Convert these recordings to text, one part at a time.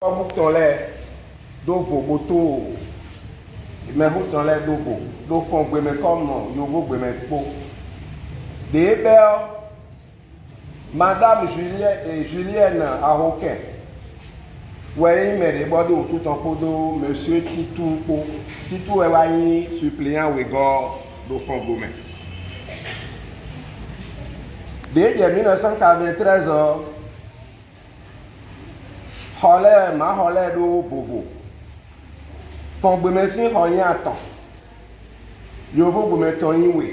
Dans les dobo boto mais dans les dobo do font mais comme yogo mais po des belles madame Julienne Aroquin ouais mais les bordeaux tout en podo monsieur Titou est wani suppléant Wegor do font mais dès 1993 Holè ma holè do bobo. Fon gbeme si hoyin atan. Yo bo gbeme ton yin we.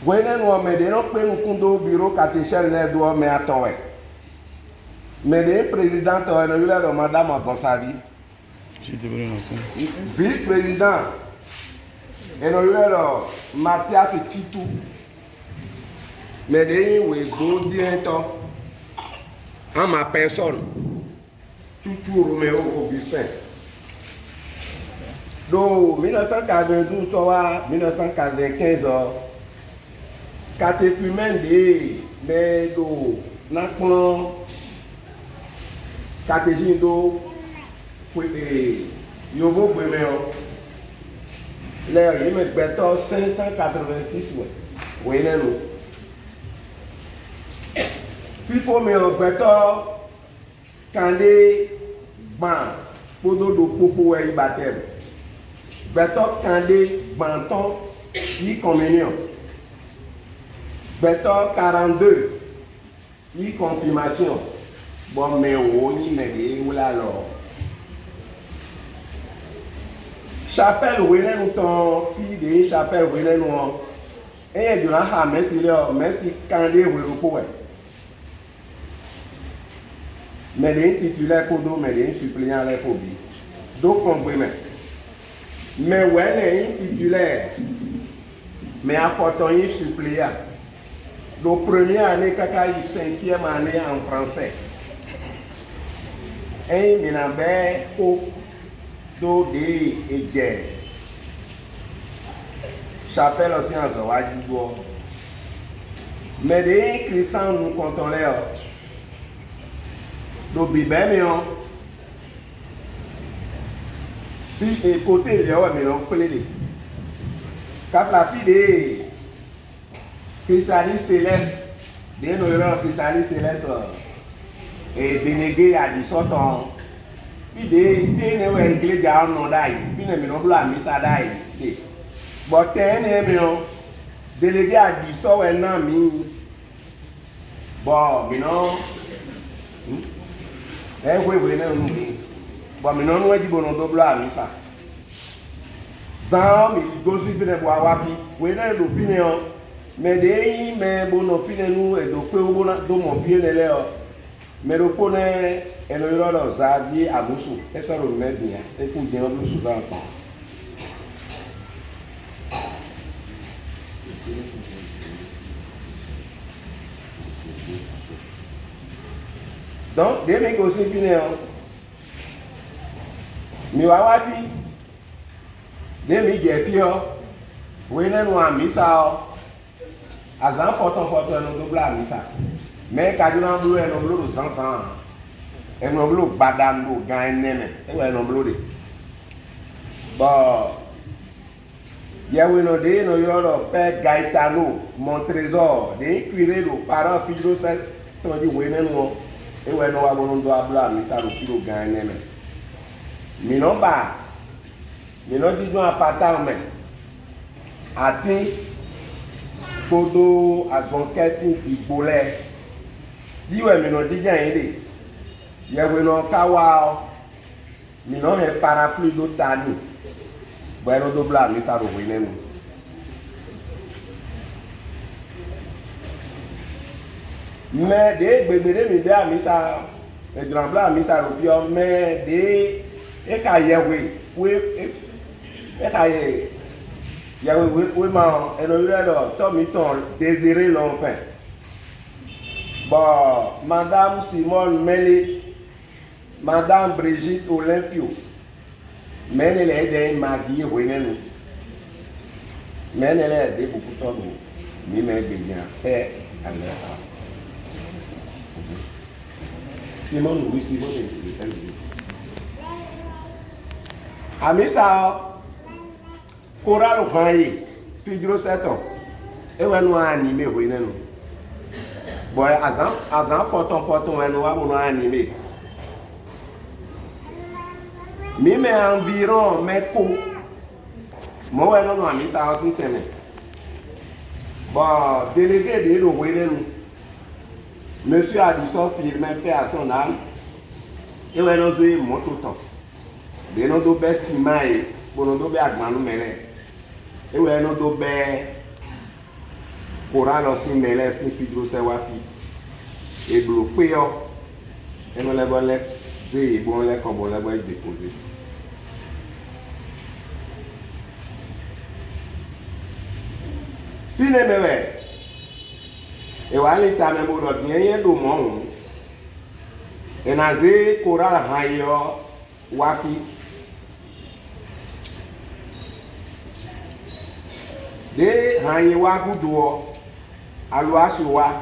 Gwene nou me de non pe nou kundo bureau katechel le do me atan we. Me de président no yule do madame Gonsavi. Vice président no yule do Mathias Titou. Me de yin we go di ento. En ma personne, Chouchou Roméo Augustin. Donc, 1992, 1995, catéchumène de Nakon, catéchine Yobo Bemeo, l'air, il me fait 586, oui, non. Il faut me représenter quand les bancs pour nous pour y baptême. Beto Kandé Banton y communion. Beto 42 y confirmation. Bon mais on y met ou là alors. Chapelle Wenen ou ton fille de chapelle Wenen ou et de la merci Kandé ou mais les titulaires pour nous, mais les suppléants les pour lui. Donc, comprenez. Mais ouais, les titulaires, mais à portant un suppléant. La première année, caca, 5e année en français. Et il y a au dos et guerre. Chapelle aussi en Zawadi. Mais les chrétiens nous comptons les do bibémion si et côté les ouais mais non pelé cap la fille de Chrysalis Céleste de nos Chrysalis Céleste et dénégué à 17 ans fille de ouais église à non dai fille ne non bla misa dai bon ten délégué à 17 ouais non mi bon mais non oui, non. Bon, mais non, nous avons double à ça. Zam, il gosse de boire wapi. Oui, non, nous finissons. Mais des, mais bon, nous finissons et donc, nous mon vieux l'air. Mais nous connaissons et nous avons Xavier à Moussou. Et ça, nous met bien. Et pour bien, nous souvent. Donc, des mecs aussi finissent. Mais wawafi, des mecs qui sont oui, nous avons mis ça. À Zan Forton, nous double à Missa. Mais quand nous avons un nombre de 100 ans, un nombre de badando, gagne, et un nombre de. Bon, il y a un père Gaetano, mon trésor, des curés, nos parents, filles de cette, on dit oui, nous. Et ouais, nous avons un droit à mais ça nous kilo gagner. Mais non, pas. Mais non, disons à partir mais. Atteint, photo, à conquête, puis bolet. Dis ouais, mais non, dis bien, il y a un kawa. Mais non, il y a un parapluie d'Otani. Bon, nous double à mais ça nous ruine. Mais des bébés me disent à Missa, et de l'emblanc à Missa Ropion, mais des écaillés, oui, écaillés. Il y a oui, man, et nous avons Tomiton désiré l'enfant. Bon, Madame Simone Meli, Madame Brigitte Olympio, mais elle est aidée, Maggie, oui, nous. Mais elle est aidée beaucoup de temps, mais bien, fait à l'heure. Simon, oui, Simon est ami ça, Coral Vaille, figure 7 ans. Et on nous a animé, oui, non. Bon, avant, pourtant, on nous a animé. Mais environ, mais pour. Moi, on a mis ça aussi, bon, délégué de nous, monsieur Adusson filmé fait à son âme. Et on a joué mon tout temps. De nous dober simaï, pour nous dober agmanou mêlé. Et on a nous dober courant aussi mêlé, si figure c'est wafi. Et bloqué, et nous les volets, et bon les comme on les voit déposer. Fine mewe, e wali ta me mo do bien do mo. E na ze coral hayo wafi. De hayi wa gudo alu asuwa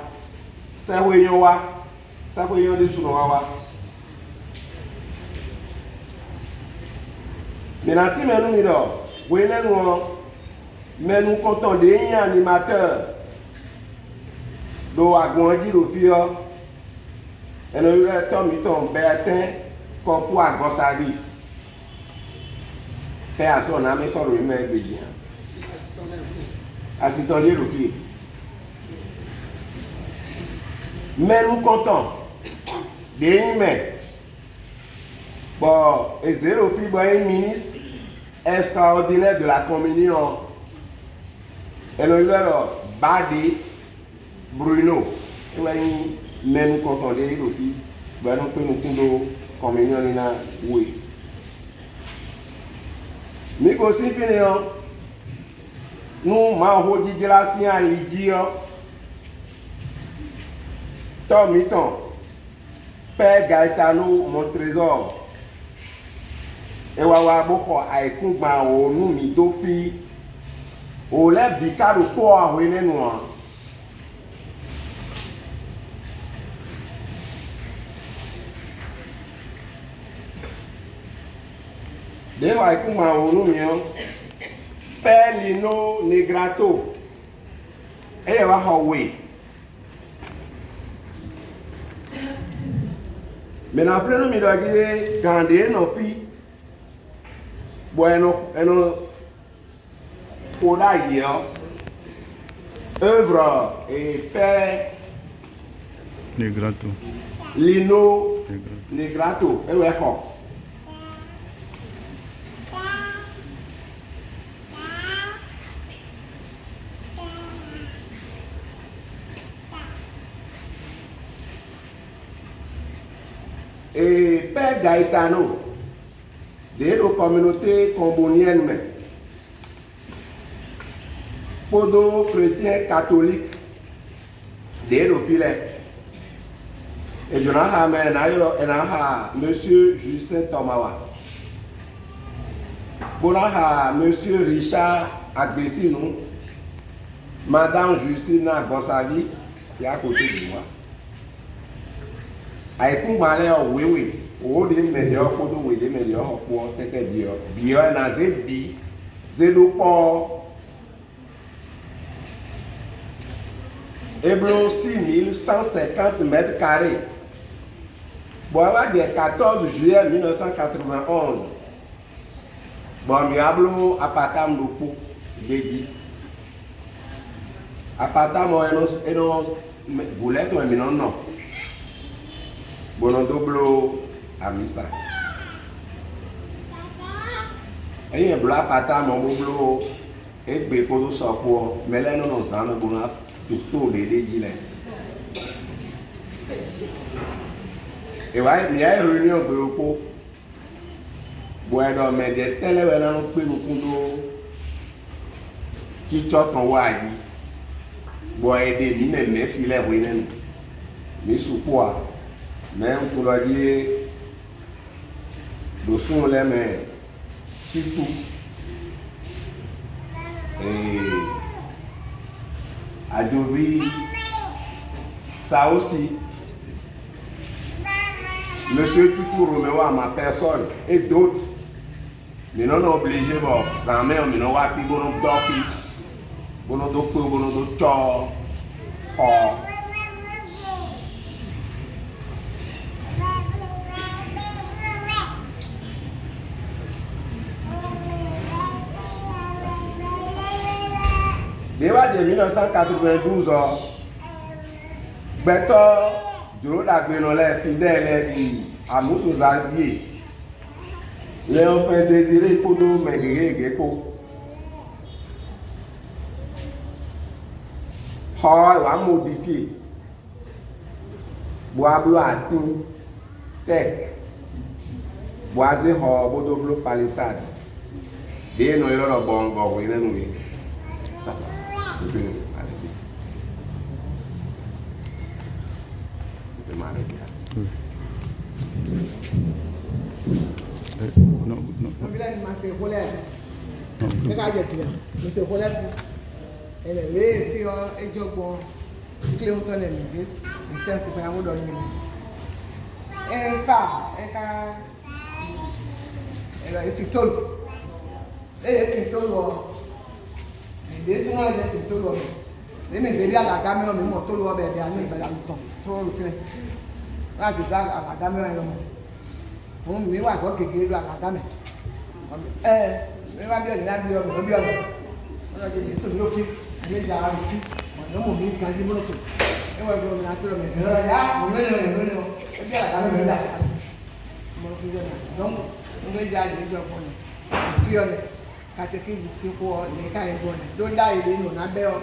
saweyo wa saweyo de suno wa menati menu mi do we nenu mais nous comptons des animateurs do agbonji do fio et nous tombe Bertin comme pour agosari fait à son âme et son humain béni assistant de l'office. Mais nous comptons des humains. Bon, et zéro fille, un ministre extraordinaire de la communion. Et le leur Badi Bruno. Mais nous comptons des l'office. Ben nous pouvons communion oui. Mais aussi finir. Nous m'avons dit la science Lydia. Tomiton, Père Gaetano, mon trésor. Et wawa boko aikungba o nu mi do fi. O le bikado po awene no. De wa aikungba o nu mi o. Père Lino Negrato. E wa hawe. Mais na frère nous mi doit dire gandé nos filles. Bueno, pour d'ailleurs œuvre et Père Negrato. Lino Negrato. Et ouais quoi. Et Père Gaetano, de la communauté combonienne, podo chrétien catholique, de l'offilet. Et je n'ai monsieur Justin Tomawa. Monsieur Richard Agbessinou, madame Justina Gossavi, qui est à côté de moi. Aikungbalé wewe o de medio kodo we de medio ko seke bio na ze bi ze do po eblo 6150 mètres carrés. Bon le 14 juillet 1991. Bon mi hablo appartement do po dedi. Appartement eno boulette o mi non. Bono doblo amisa. Eyin bla pata mo blo egbe ko do so po mele no zan bo na fito le deji le. E wa mi ai reunion gbo bo edo me de tele we na pe nu kundo ti cho ton wa ji. Bo ede mi me mesi le we nenu. Mi supo a même pour le dire, nous sommes les mains, Titou, et Adjobi, ça aussi, Monsieur Tutu Roméo à ma personne et d'autres. Nous sommes obligés, bon, ça met, nous sommes obligés, nous sommes obligés, nous sommes obligés, nous sommes obligés. Déjà de 1992, Beto, Duro Dagbenolé, fidèle, à Moussou Zandier. Les enfants désirés pour nous, mais Geko. Oh, va modifier. Bois à tout, tech. Boisé, oh, Bodoblo palissade. Et nous, il y a le bon, oui, nous. Ça va. Non. Desse não é de todo homem. Nem me veria a câmera mesmo, todo homem é de anime, mas não todo filho. Lá de lá a câmera é me vai só que a câmera. Me vai ver lá de homem, não olha que isso não fica, nem já lá fica, mas não me fica de muito. Eu vou ver na sua me olha já, não. Eu já a câmera já. Não vejo já de jogo. Filho catequise si ko ni ka ego ni do da ile no na be o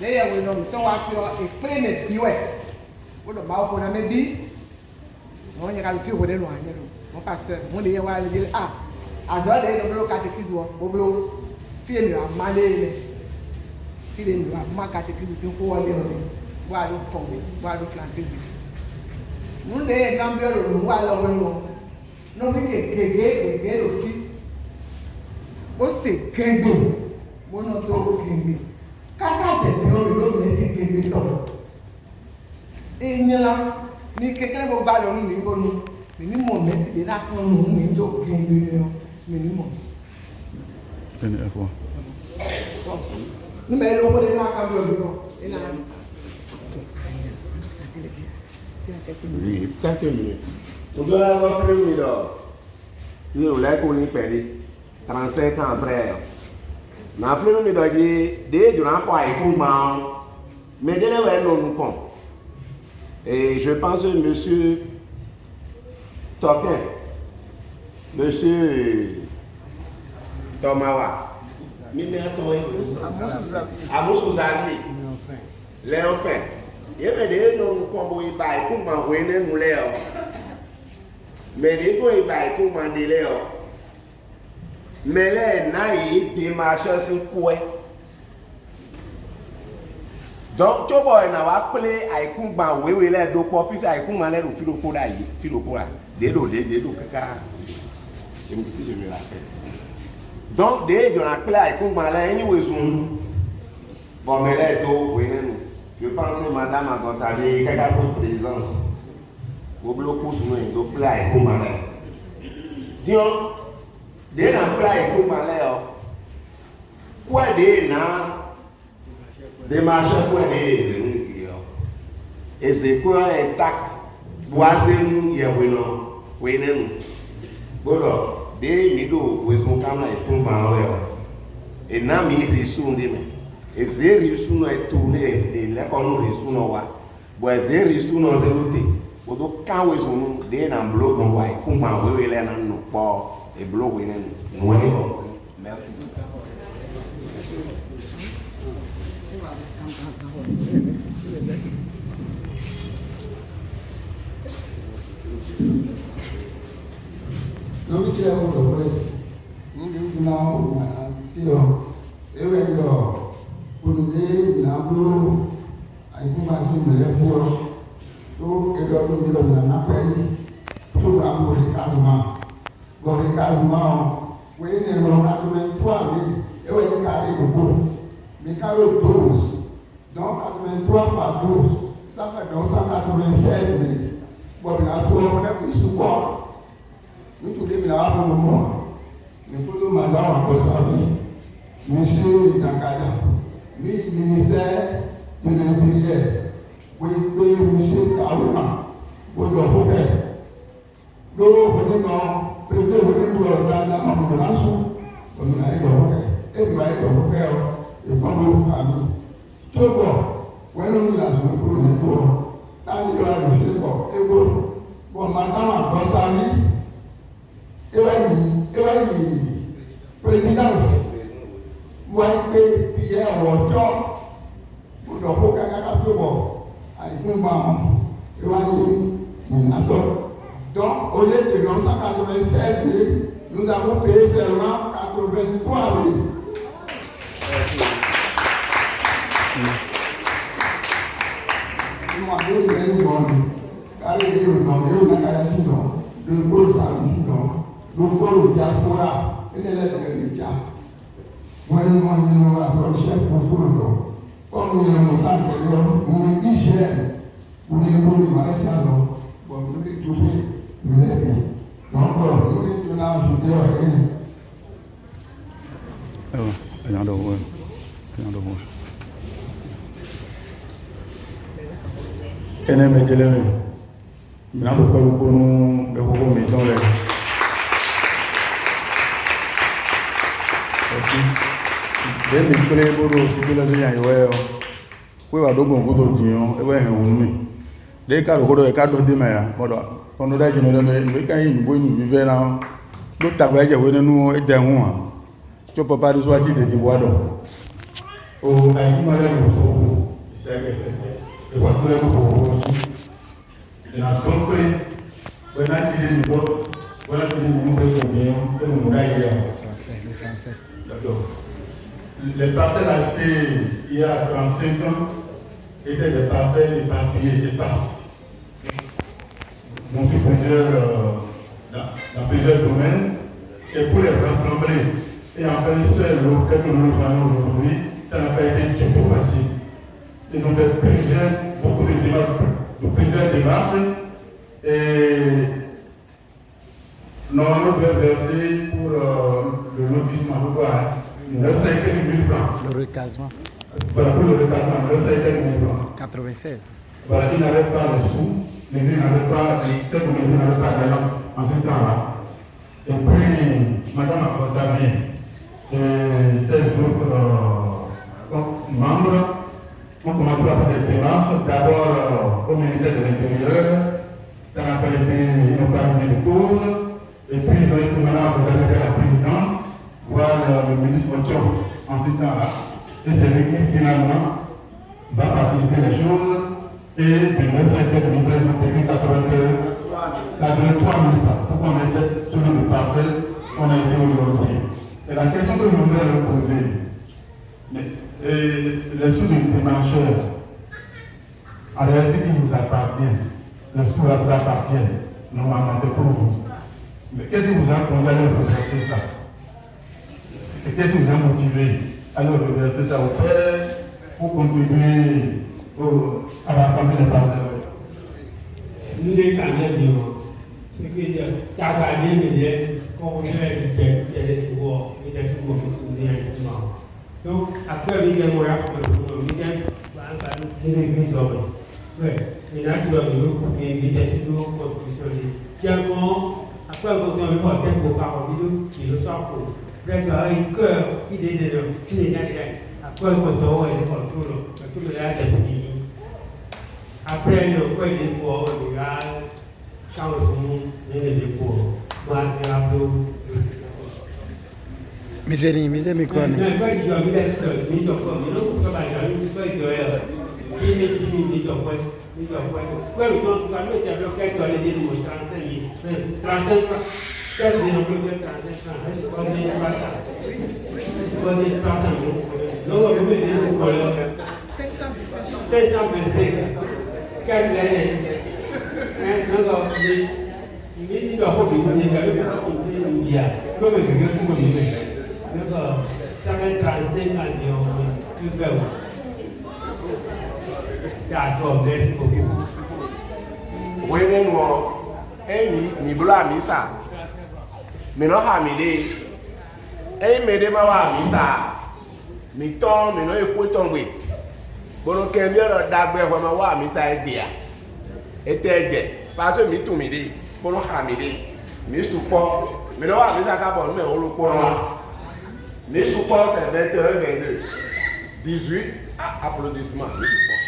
le ye we no to wa fi o e pe ne biwe o do ba o ko na me bi won ye ka fi o de no anye no mo pastor mo le ye wa le azo de no bro catequise wo bo bro fi emi ama le le fi le mi ama catequise si ko wo le o wa lo fo mi wa lo flanter bi mo le gambio lo wa lo wo no mi te gege lo fi ó sì kéńgbè gbóná tó kéńgbè kákàtẹ̀ tí ó rí lónìí sí kéńgbè tọ̀ èèyàn ní kékeré gbogbo àlọ́ ní ìgbónú mi ní mọ̀ mẹ́sì dé lápọn nù mí tó kéńgbè lọ mi ní mọ̀. Ẹni ẹ fọ. Nígbà yẹn lówó dé ní àkàbí ọ̀dọ́ náà ẹ̀nà. Oui, quelques minutes. On doit avoir plus de minutes. Nous, on l'a connu perdre. 35 ans après. Na flemme me doit durant quoi mais de là nous compte. Et je pense que monsieur Toquin, monsieur Tomawa, Amos Ouzali, les enfants. Il y avait des noms qu'on voit pour m'envoyer nous les. Mais des fois ils baillent pour m'en délai. Mais là, il y a des marchés sur quoi. Donc, tu vois, on va appeler à Ikumba, oui, là, donc, puis à Ikumba, là, le philopora, des dos, caca. Je me dis, je me rappelle. Donc, dès qu'on a appelé à Ikumba, là, il y a un bon, mais là, oui, je pense que madame a conservé quelqu'un pour présence. Au bloc, donc, là, à Ikumba, là. Disons, dès qu'on a appelé à Ikumba, là, quoi de na des marchés pour des et c'est quoi intact boisé nous y a bueno bueno bodo des nido où sont quand même tout mal et na mi risonde mais et c'est risonde et tourner et là quand nous risonde wa bois c'est risonde zelote bodo quand où sont des na bloc on va comment ouais là na no pas et bloc ouais nous merci. Não me tira o dobro, não, tio, eu ainda, quando ele não aí começa a me levar, eu não me lembro na pele, tu amor de calma, o ele não há também tua vida, eu ainda carrego o bolo, me caro todos, donc 83 par 12, ça fait 287 000. bon mina to on est plus quoi nous tous les mina pour moment nous faut madame encore ça monsieur Dankada ministère de l'Intérieur oui monsieur Kaouna odo hope do bonino président bonino dana ambulansu bonina iko hope e ba iko hope e fondo ami togo wenu la do pro ne to tani yo la do ko ego bo madama ko sami e wa yi présidence wọ́n gbé iṣẹ́ ọ̀jọ́ gbọ́dọ̀ kó kákàkà tó bọ̀ àìkúngbà wọn ìwádìí ìrìnàjò. Donc, au lieu de 1987, nous avons payé seulement 83 000. Nous avons une bonne, car il y a une le gros service, le gros diaspora, et les lettres de l'État. Moi, nous avons un chef pour tout le temps. Comme nous avons un peu de hygiène, nous avons un peu de salon. Bon, nous avons tout fait, nous l'avons fait. Donc, nous avons tout ajouté à rien. Rien de rouge. Rien de rouge. Ene mejeleme. Mina ko pẹ̀lú konu be ko mi don le. Then the play bodo people say yan yo we wa dogun ko to tiyan e we hun mi de ka ro e ka do de ma ya bodo kono da jino le me kan yin bo mi vive na do tagba je we nínú e de hun a to papa do so ati de ti wa do o ayi ma le do ko se e wa to le ko de na so pe we na ti de ni bo we na ti de ni bo ko de e mo da ye le français d'accord. Les parcelles achetées il y a 35 ans étaient des parcelles éparpillées, étaient parties. Mon fils dans plusieurs domaines, et pour les rassembler et en faire une seule loi, tel que nous le prenons aujourd'hui, ça n'a pas été du tout facile. Ils ont fait beaucoup de démarches, et normalement, on doit verser pour le lotissement, le 5 000 francs. Le recasement. Voilà, pour le recasement, le 5 000 francs. 96. Voilà, il n'avait pas le sou, mais lui n'avait pas, cette commune n'avait pas d'argent en ce temps-là. Et puis, madame a constaté, et 16 autres membres ont commencé à faire des démarches, d'abord au ministère de l'Intérieur, ça n'a pas été, ils n'ont pas mis de tour, et puis ils ont été maintenant à la présidence, voir le ministre Ocho en ce temps-là. Et c'est lui qui finalement va faciliter les choses. Et de 25 heures de livraison, on a 83 000 francs. Pour qu'on ait cette somme de parcelles, on a été aujourd'hui. Et la question que je voudrais leur poser, les sous du démarcheur, en réalité, ils vous appartiennent. Les sous vous appartiennent. Normalement, c'est pour vous. Mais qu'est-ce qui vous a condamné à reverser ça? Et qu'est-ce qui vous a motivé à le reverser ça au Père pour contribuer à l'Assemblée des partenaires? Nous les Canadiens, ce qui est Tagadi, mais qu'on fait des souvent, et des souvent qui sont donc, après, il y a un moyen pour nous, il y a un peu oui, il y a un peu de il y a toujours construction. Tiens, après, quand on veut voir quelques paroles, il le sort pour. Peut-être un cœur qui est déjà après, quand on est tout le reste est fini. Après, le point des fois, on regarde, quand on est des fois, on va faire un peu. Miseri, mi dai micro. Non, poi io mi detto, mi gioco, non so come poi io ero. Mi gioco, quello non quando ci ha bloccato alle dimostranze, 30 Quasi non puoi quasi non lo vedo quello 626 che non lo mi dopo bisogna che via come che io sono di questo siamo transenga di più bello da come wẹ́nẹ́ nù ọ́ ẹ̀yìn nìbúlọ̀ àmì sà mìíràn hà mí dé ẹ̀yìn mẹ́ẹ̀dẹ́ máa wà àmì sà mí tán mìíràn èkó tán gbé gbọ́dọ̀ kẹ́mi ọ̀rọ̀ dàgbẹ́ ẹ̀fọ́ máa wà àmì sà ẹ̀gbẹ́ à ètò ẹ̀jẹ̀ pàṣẹ mi tún mi dé gbọ́dọ̀ hà mí dé mi sùpọ̀ mìíràn wà àmì sà kábọ̀ nínú ẹ̀ olùkọ́ wa mi sùpọ̀ c'est 21h22 18 applaudissements mi sùpọ̀.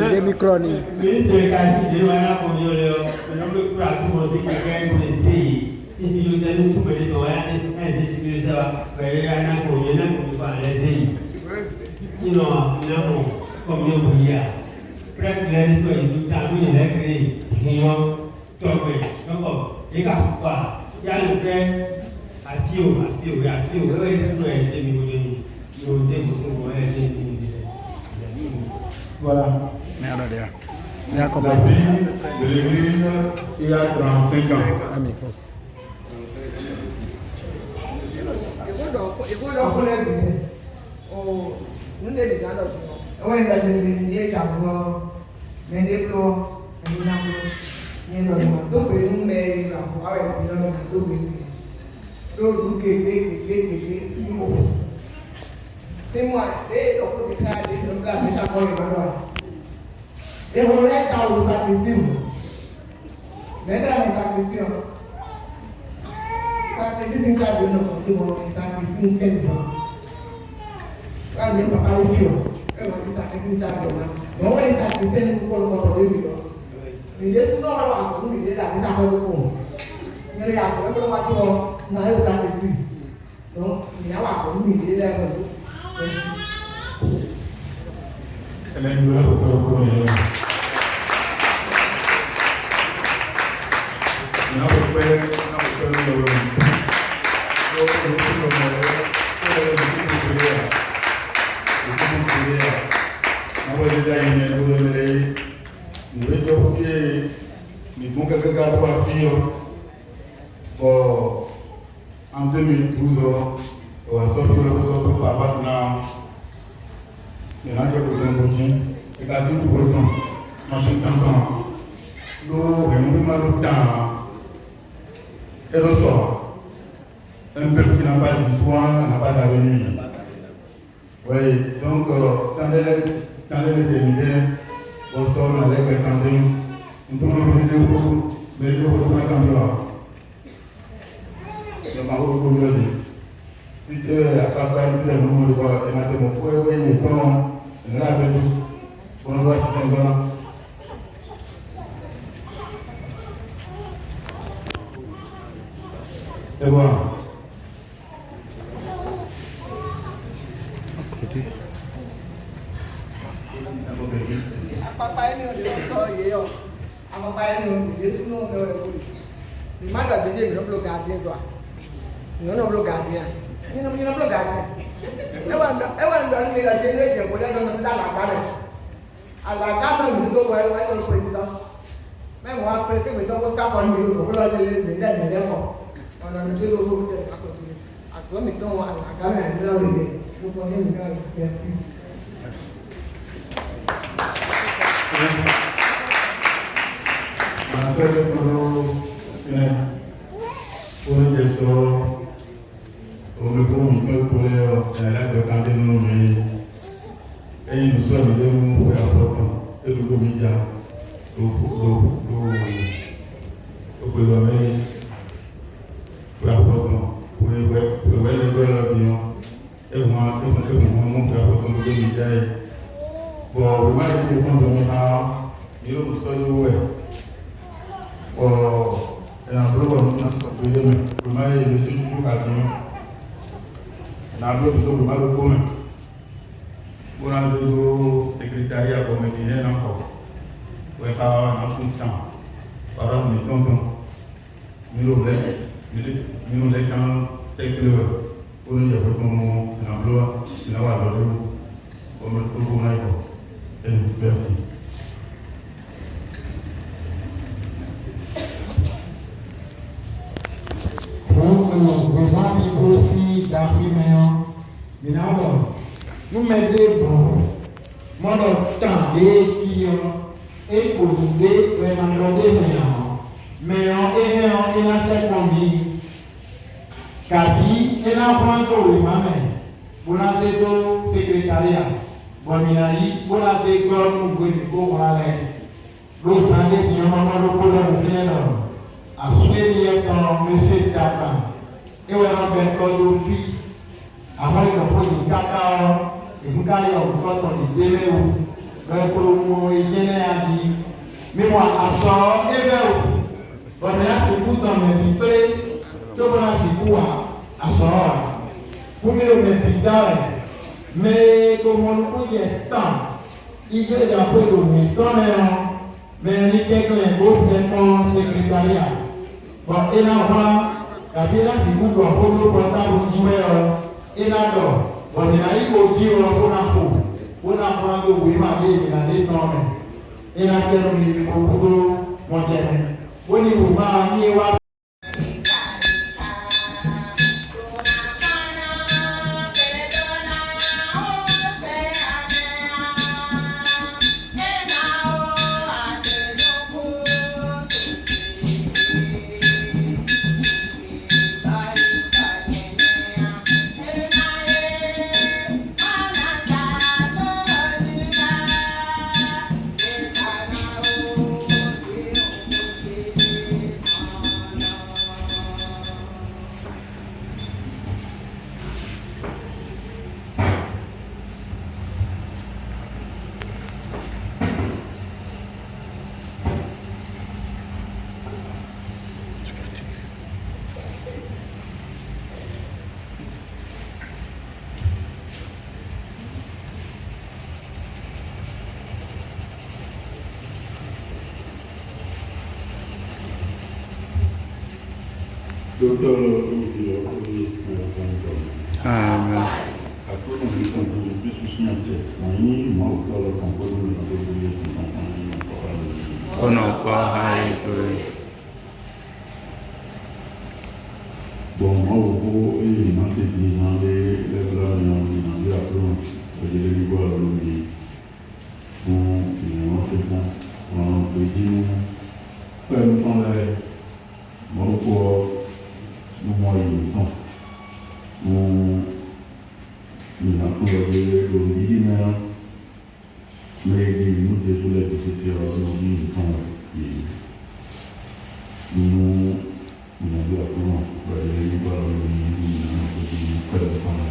Ese micro ni. Ministre kasi dia mana pun dia le, nombor kurang tu mesti kita mesti sini juga tu tu beri tu ya, ni sini tu beri anak pun dia nak pun buat lagi. Ini nak pun dia punya. President tu itu tak punya lagi. Dia coba, nampak? Dia kat apa? Yang le atiu, kalau itu tu yang dia minggu ni, dia mungkin boleh sini. Voilà. Merde, dia. La vie de l'église, il y a 35 ans. Ìgbọ́dọ̀ kúlẹ̀ dùn ọ́ nílé ìdáná dùn ọ́. Ẹ̀wọ̀n ìdájọ́ ní ìṣàkóso mẹ́lẹ́kọ́ ẹ̀yìnàmọ́ yẹn lọ́dún tó pè ní mẹ́rin ìgbà fún àwọn ẹ̀kọ́ lọ́dún tó pè ní lóòdù kéde nímọ̀. Nímọ̀ àti ìdọ́kọ̀ ti ká àdé tó ń gbà mí sàkọ́ ìbálò. Ìwọ̀n lẹ́ta òrùka ti fíìmù. Lẹ́ta òrùka ti fíìmù. Sacrificing God will not consume us, sacrificing cancer. God will not allow you. Everyone is sacrificing God. No one is sacrificing people for the baby. In this no one was going to be there. This is how we go. You know, after we go to now you sacrifice. No, now after we be there. En 2012, on va sortir le papa maintenant. Il y a un peu de temps, et quand tout le temps, le temps, et le soir, un peuple qui n'a pas d'histoire n'a pas d'avenir. Oui, donc, quand elle est terminée, on sort avec les cantines, on peut nous dire beaucoup, mais il faut pas camper. C'est ma recommandation. Puis, à part le moment de voir, et maintenant, on peut voir les temps, on a avec nous, on va se faire. Et voilà. Papa ini udah so yo. Papa ini udah semua udah boleh. Di mana ada dia belum belum gaji tu ah. Belum belum gaji ah. Ini belum belum gaji. Ewan dari ni gaji ni je boleh dengan kita lakukan. Alasan itu tu boleh kalau president. Memang president itu pun kapan dulu kalau dia dia mau. Orang itu dulu dia aku sini. Aku minta orang agama yang dia ni. Bukan dia minta biasa. Masalah kalau ini orang desa, orang itu mungkin boleh ada berkantor nunggu. Ini nusa dia mungkin apa pun, itu meja, boleh berapa pun, boleh lebih. Mungkin berapa pun meja. Bon, moi, je vais prendre mes parents, je vais vous saluer. Et en plus, on a sorti, moi, je suis toujours à Lyon. En plus, je vais vous commun. Pour un deux secrétariat comme il est encore. Pour être en tout temps. Par exemple, nous tombons. Nous les gens, c'est que pour nous, il y a beaucoup d'emploi, il y a beaucoup de merci. Pour que nos nous mettons mon temps qui et pour nous vraiment mais on est là c'est combien Kabi et là prendre le maman pour la secrétariat bon minari pour la seconde pour la le santé qui est maman le problème vient à soutenir ton monsieur Tapa et on a bien code fille avant de prendre cacao et vous allez encore ton délai ou le promo et général mais moi à sort et vers bon là c'est pour dans mes vitrées tout le monde c'est pour à sort pour me mettre mais comme on peut y temps il veut d'après le méthode mais il y a quelqu'un beau secrétariat bon et là la bien c'est pour le portable du et là bon il y a eu aussi on a prendre le oui ma vie il a des temps et là il y a pour mon dieu on y va ni wa Amen. Bon, moi, au bout, il m'a dit les blancs, il a appris, il a dit, voilà, bon, il a fait ça, on peut dire, faire le temps là, moi, pour nous moyens, il a trouvé le millénaire, mais il nous dit sur les nécessaires, nous avons vu à comment il va faire le temps là.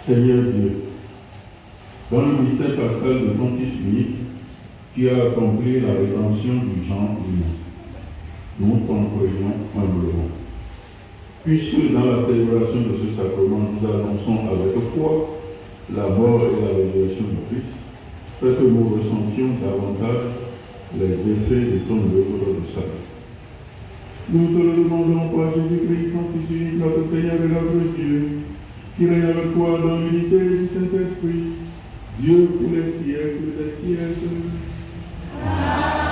Seigneur Dieu, dans le mystère pascal de ton Fils unique, qui a accompli la rédemption du genre humain, nous t'en prions humblement. Puisque dans la célébration de ce sacrement, nous annonçons avec foi la mort et la résurrection du Christ, fais que nous ressentions davantage les bienfaits de ton œuvre de salut. Nous te le demandons par Jésus-Christ, ton Fils unique, notre Seigneur et notre Dieu, qui règne avec toi dans l'unité du Saint-Esprit, Dieu pour les siècles des siècles. Amen.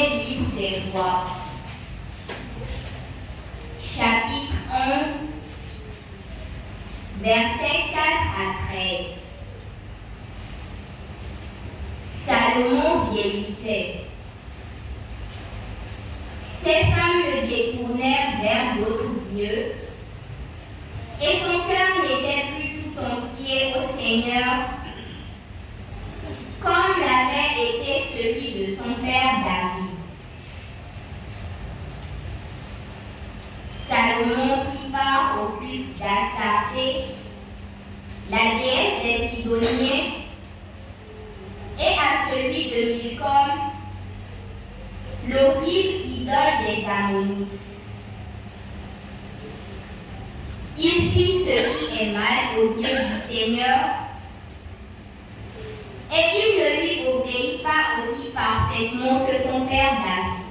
Premier livre des rois, chapitre 11, versets 4 à 13. Salomon vieillissait. Ses femmes le détournèrent vers d'autres dieux, et son cœur n'était plus tout entier au Seigneur, comme l'avait été celui de son père David. Salomon prit part au culte d'Astarté, la déesse des Sidoniens, et à celui de Milcom, l'horrible idole des Ammonites. Il fit ce qui est mal aux yeux du Seigneur, et il ne lui obéit pas aussi parfaitement que son père David.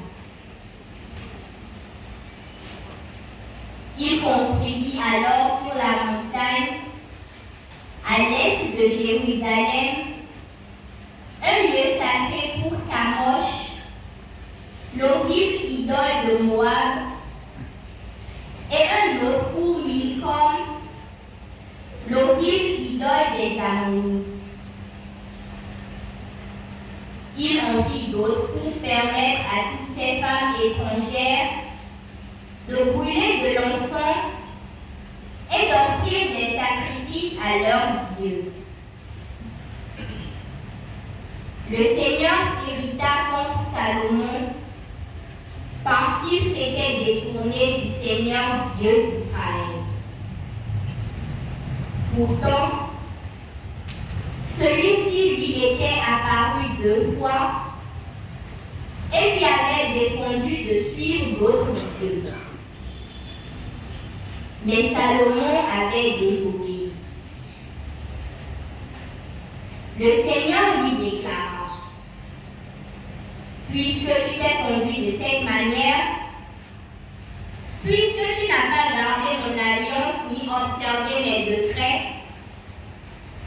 Il construisit alors sur la montagne, à l'est de Jérusalem, un lieu sacré pour Kamosh, l'horrible idole de Moab, et un autre pour Milcom, l'horrible idole des Ammonites. Il en fit d'autres pour permettre à toutes ces femmes étrangères de brûler de l'encens et d'offrir des sacrifices à leurs dieux. Le Seigneur s'irrita contre Salomon parce qu'il s'était détourné du Seigneur Dieu d'Israël. Pourtant, celui-ci lui était apparu 2 fois et lui avait défendu de suivre d'autres dieux. Mais Salomon avait désobéi. Le Seigneur lui déclara: puisque tu t'es conduit de cette manière, puisque tu n'as pas gardé mon alliance ni observé mes décrets,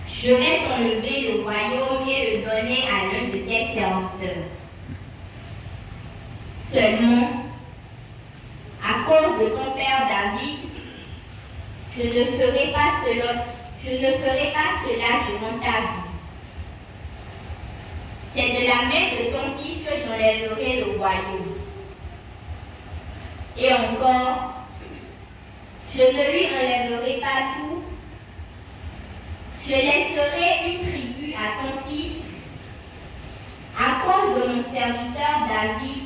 je vais t'enlever le royaume et le donner à l'un de tes serviteurs. Seulement, à cause de ton père David, je ne ferai pas cela durant ta vie. C'est de la main de ton fils que j'enlèverai le royaume. Et encore, je ne lui enlèverai pas tout. Je laisserai une tribu à ton fils, à cause de mon serviteur David,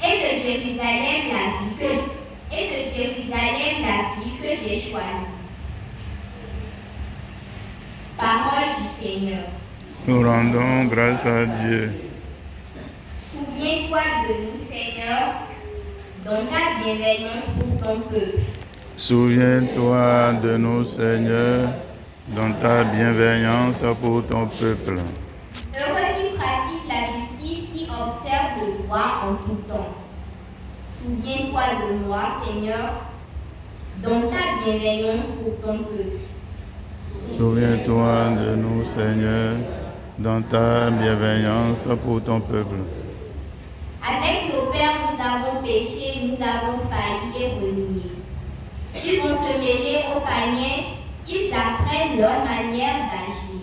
et de Jérusalem la ville que j'ai choisie. Parole du Seigneur. Nous rendons grâce à Dieu. Souviens-toi de nous, Seigneur, dans ta bienveillance pour ton peuple. Souviens-toi de nous, Seigneur, dans ta bienveillance pour ton peuple. Heureux qui pratique la justice, qui observe le droit en tout temps. Souviens-toi de moi, Seigneur, dans ta bienveillance pour ton peuple. Souviens-toi de nous, Seigneur, dans ta bienveillance pour ton peuple. Avec nos pères, nous avons péché, nous avons failli et renié. Ils vont se mêler au panier, ils apprennent leur manière d'agir.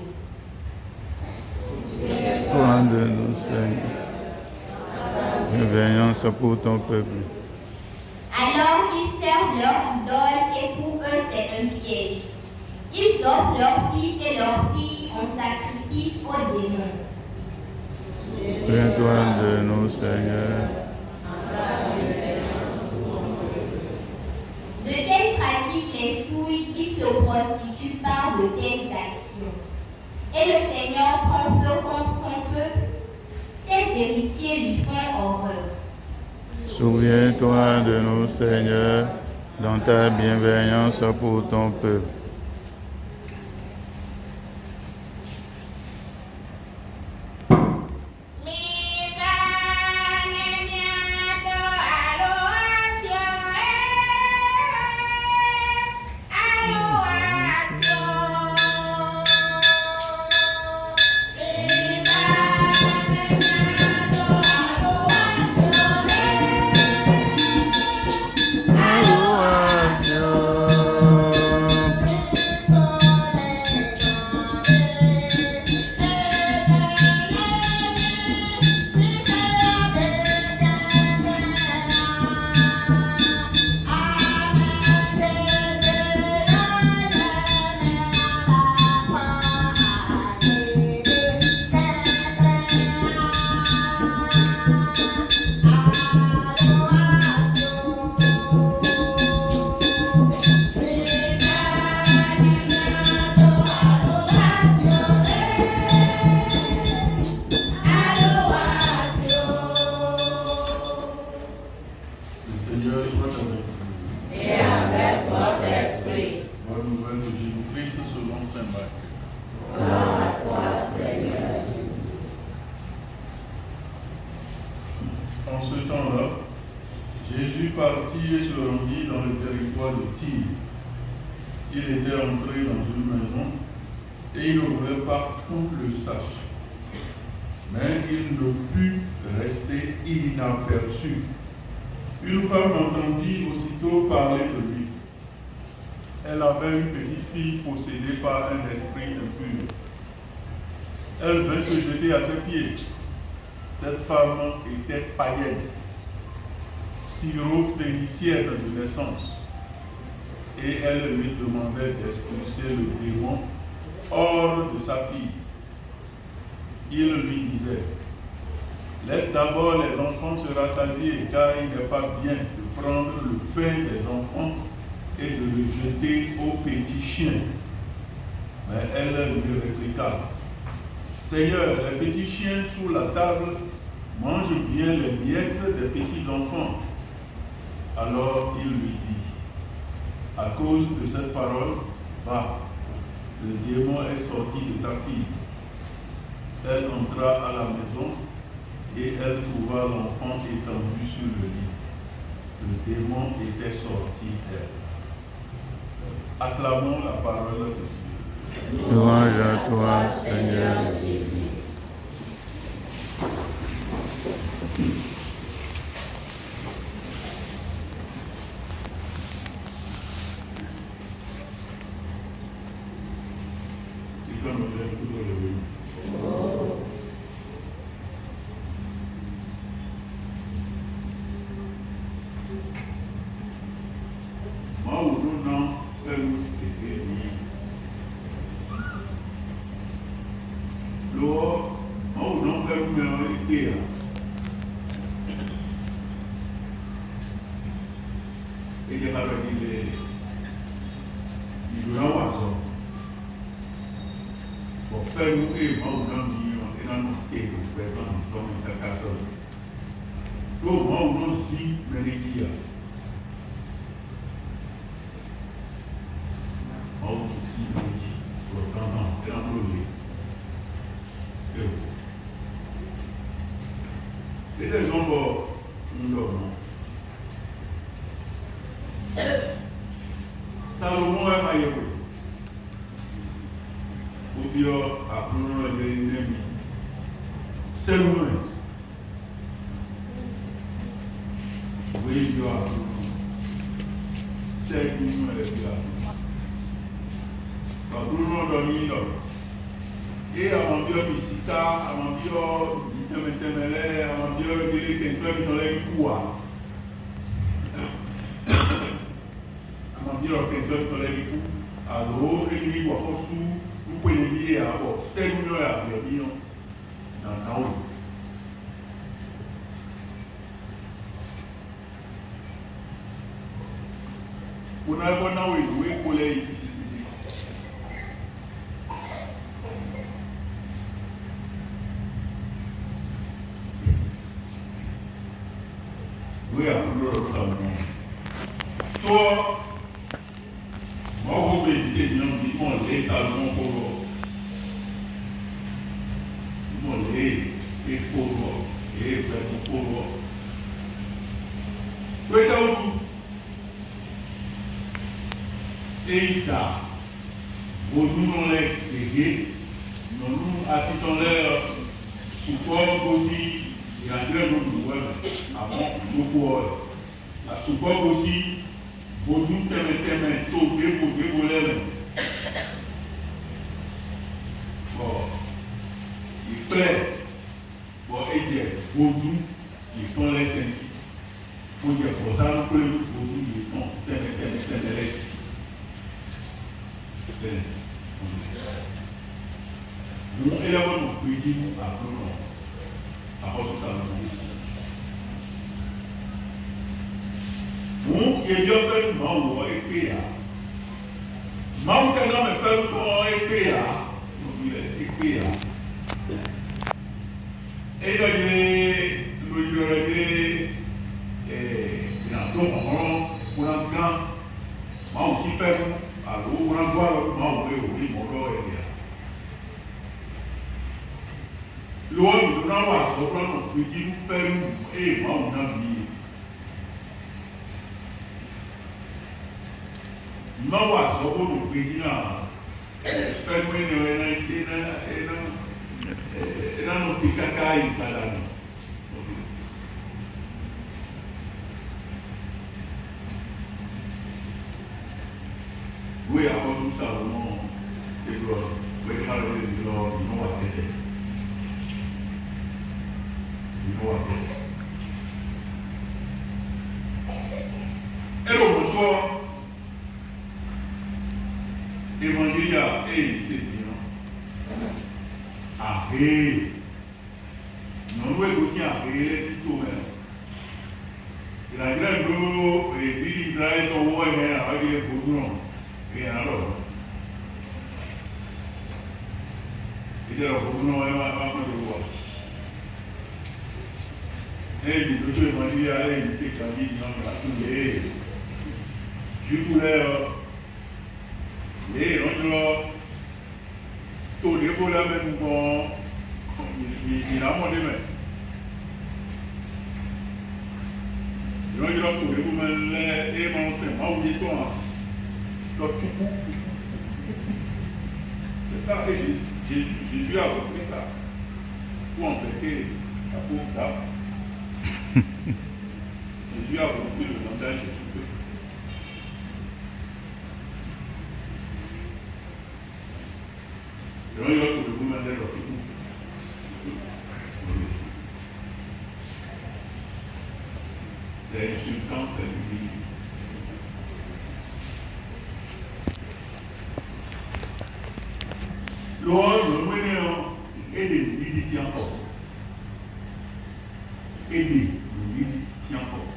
Souviens-toi de nous, Seigneur, bienveillance pour ton peuple. Alors ils servent leur idole et pour eux c'est un piège. Ils offrent leurs fils et leurs filles en sacrifice aux démons. Souviens-toi de nous, Seigneur. De telles pratiques les souillent, ils se prostituent par de telles actions. Et le Seigneur prend feu contre son peuple, ses héritiers lui font horreur. Souviens-toi de nous, Seigneur, dans ta bienveillance pour ton peuple. En ce temps-là, Jésus partit et se rendit dans le territoire de Tyr. Il était entré dans une maison et il ne voulait pas qu'on le sache. Mais il ne put rester inaperçu. Une femme entendit aussitôt parler de lui. Elle avait une petite fille possédée par un esprit impur. Elle vint se jeter à ses pieds. Cette femme était païenne, syro-phénicienne de naissance, et elle lui demandait d'expulser le démon hors de sa fille. Il lui disait: laisse d'abord les enfants se rassasier, car il n'est pas bien de prendre le pain des enfants et de le jeter aux petits chiens. Mais elle lui répliqua: Seigneur, les petits chiens sous la table mangent bien les miettes des petits enfants. Alors il lui dit: à cause de cette parole, va, le démon est sorti de ta fille. Elle entra à la maison et elle trouva l'enfant étendu sur le lit. Le démon était sorti d'elle. Acclamons la parole de Dieu. Louange à toi, Seigneur Jésus. Salomon est maillot. Ou bien, appelons les ennemis. C'est loin. Oui, Dieu a appelé. C'est loin les Dieu. Quand tout le monde dormit, et avant Dieu visita, avant Dieu temele, avant Dieu délai quelqu'un qui dans les coups. Avant Dieu quelqu'un dans les coups. Alors, il dit quoi sous, vous pouvez dire à bord, c'est nous à bien dans la rue. On a un bon an, oui, collègue ici. Oui, à l'autre Salomon. Toi, moi, vous bénissez, dit on les Salomon pour vous. On les et pour vous. Et pour vous. Vous êtes où? Et il a. Vous nous les dégués. Nous assistons l'air sous forme aussi. Il y a deux jours avant beaucoup à ce point aussi pour nous permettre tout bien pour dévoiler bon il plaît bon et dire pour nous ils font les cinq pour dire pour ça nous pour nous ils font permettre nous élevons nos petits nous appelons apôtre Salomon. Nous, il y a fait le monde et péa. Maintenant, mais fait le monde et péa. Nous, il est péa. Et là, il est, il a tout moment, pour un grand, moi aussi fait, alors, pour un droit, moi, oui, mon roi est bien. L'homme, nous n'avons pas il dit nous faisons, et moi on a oublié. Non, ce qu'on nous président, faisons une petit caca, il parle. Oui, avant tout ça, non, et puis, oui, malgré le non, à tête. Hello, bonsoir. Évangile et c'est bien. Arrête. Non, nous aussi arrêter, c'est tout même. Il a dit que l'Israël est au roi et avec les photos. Et alors, il dit alors, vous n'avez pas de roi. Et du coup, l'évangile allait, il s'est quand il dit non, il a tout les. Tu voulais, les gens, tout les volets même, il a monté même. Les gens, tout les volets, les mansins, pas oublier toi. Donc, tout coup. C'est ça, et Jésus a repris ça. Pour empêcher la pauvre dame. Jésus a repris le langage de son peuple. Et là, il a trouvé vous demander leur tout. C'est insultant, c'est lui. Lord, le moyen est de ici encore. Aider, ici encore.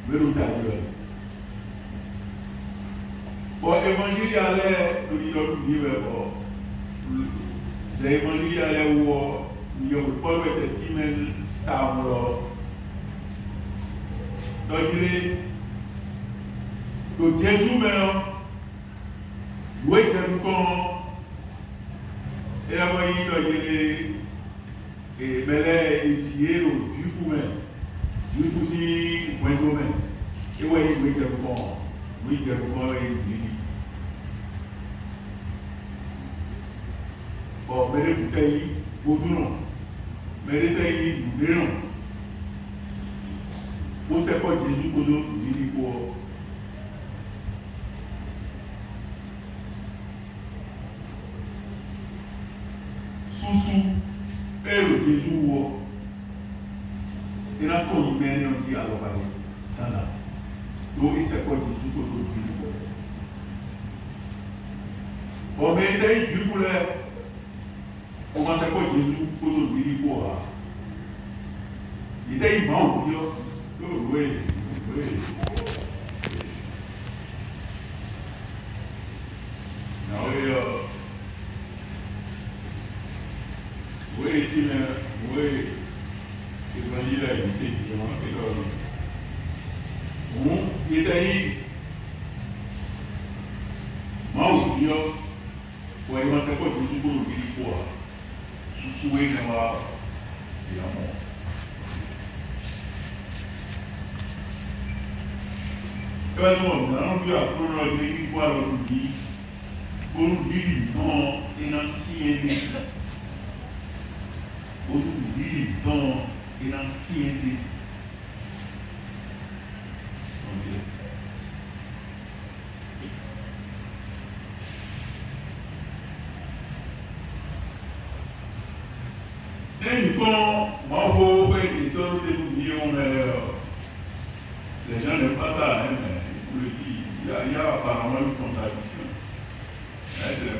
Mais nous t'avons. Bon, l'évangile allait, nous disons, l'évangile allait où nous avons pas le petit même table. Donc, il est que Jésus même. Oui, c'est un et la voyez, et Belé et Thiero, du fou même, du fou si, Wendo même. Et voyez, oui, c'est un oui, c'est un et bon, mais les bouteilles, pour tout non. Mais les bouteilles, non. Pour ce que Jésus pour nous, il dit pour. Soussou, et le Jésus, il a connu bien, on dit alors, donc il s'est pas Jésus pour nous dire. Bon, mais il est du pour les. Comment c'est quoi Jésus pour nous dire quoi? Il était immense pour dire, oui. Oui, l'évangile a dit, c'est il était ahí. Moi aussi, pour aller voir ce que Jésus pour nous dire quoi. Sous souhait de voir l'amour. Nous allons dire à pour nous dire quoi nous dit. Pour nous dire non, et l'ancienneté. Pour nous dire non, et l'ancienneté. Ils font, moi, les autres les gens n'aiment pas ça, hein, mais pour le dire, il y a apparemment une contradiction. Ce n'est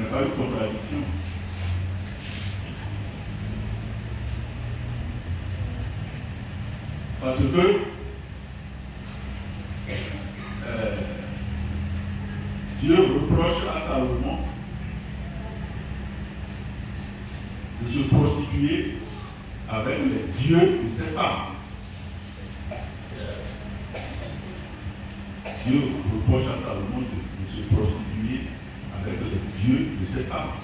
pas une contradiction. Parce que Dieu reproche à Salomon de se prostituer avec les dieux de ses femmes. Dieu reproche à Salomon de se prostituer avec les dieux de ses femmes.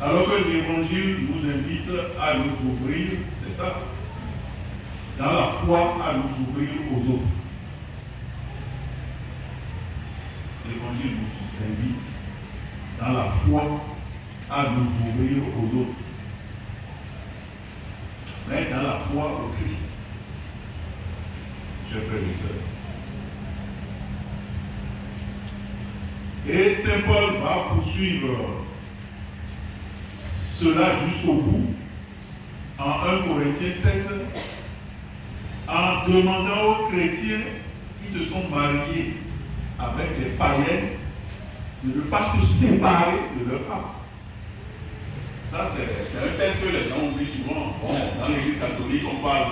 Alors que l'évangile nous invite à nous ouvrir, c'est ça, dans la foi, à nous ouvrir aux autres. L'évangile nous invite dans la foi à nous ouvrir aux autres. Mais dans la foi au Christ. Chers frères et sœurs. Et Saint Paul va poursuivre cela jusqu'au bout en 1 Corinthiens 7 en demandant aux chrétiens qui se sont mariés avec des païens de ne pas se séparer de leur femme. Ça, c'est un texte que les gens oublient souvent. Bon, dans l'église catholique, on parle